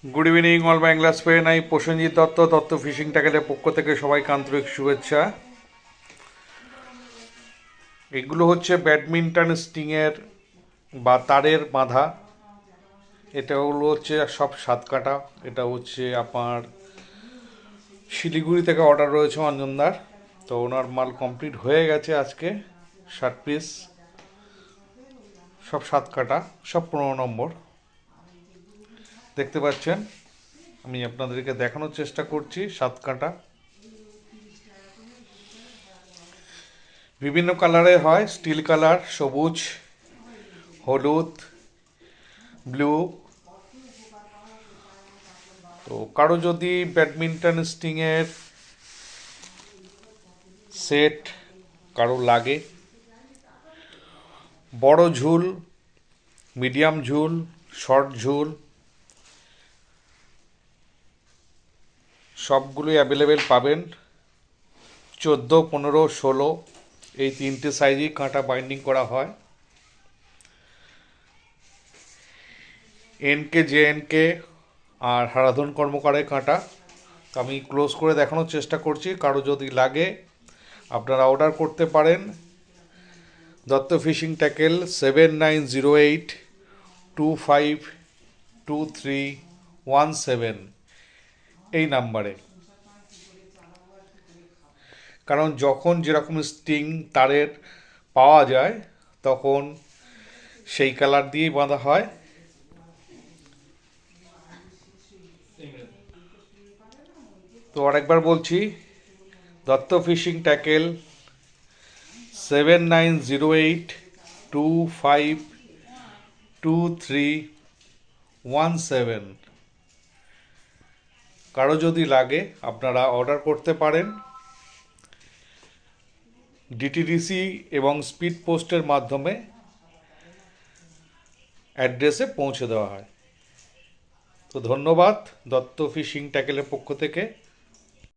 Good evening all Bangla Spain. আমি Prosenjit Dutta, Dutta fishing ট্যাকেলের পক্ষ থেকে সবাইকে আন্তরিক শুভেচ্ছা। এগুলো হচ্ছে ব্যাডমিন্টন স্টিংয়ের বা তারের বাঁধা। এটা হলো হচ্ছে সব 7 কাটা। এটা হচ্ছে আপনার শিলিগুড়ি থেকে অর্ডার রয়েছে অঞ্জনদার। তো ওনার মাল কমপ্লিট হয়ে গেছে আজকে। 60 পিস, সব 7 কাটা, সব 15 নম্বর। দেখতে পাচ্ছেন, আমি আপনাদেরকে দেখানোর চেষ্টা করছি। 7 কাটা বিভিন্ন কালারে হয়, স্টিল কালার, সবুজ, হলুদ, ব্লু। তো কারো যদি ব্যাডমিন্টন স্টিংয়ের সেট কারো লাগে, বড় ঝুল, মিডিয়াম ঝুল, শর্ট ঝুল, সবগুলোই অ্যাভেলেবেল পাবেন। 14, 15, 16 এই 3টে সাইজই কাঁটা বাইন্ডিং করা হয়। এনকে, জেএনকে আর হারাধন কর্মকারের কাঁটা। তো আমি ক্লোজ করে দেখানোর চেষ্টা করছি। কারো যদি লাগে আপনারা অর্ডার করতে পারেন দত্ত ফিশিং ট্যাকেল 7908252317 এই নাম্বারে। কারণ যখন যেরকম স্টিং তারের পাওয়া যায় তখন সেই কালার দিয়েই বাঁধা হয়। তো আরেকবার বলছি, দত্ত ফিশিং ট্যাকেল 7908252317। কারো যদি লাগে আপনারা অর্ডার করতে পারেন। ডিটিডিসি এবং স্পিড পোস্টের মাধ্যমে অ্যাড্রেসে পৌঁছে দেওয়া হয়। তো ধন্যবাদ দত্ত ফিশিং ট্যাকেলের পক্ষ থেকে।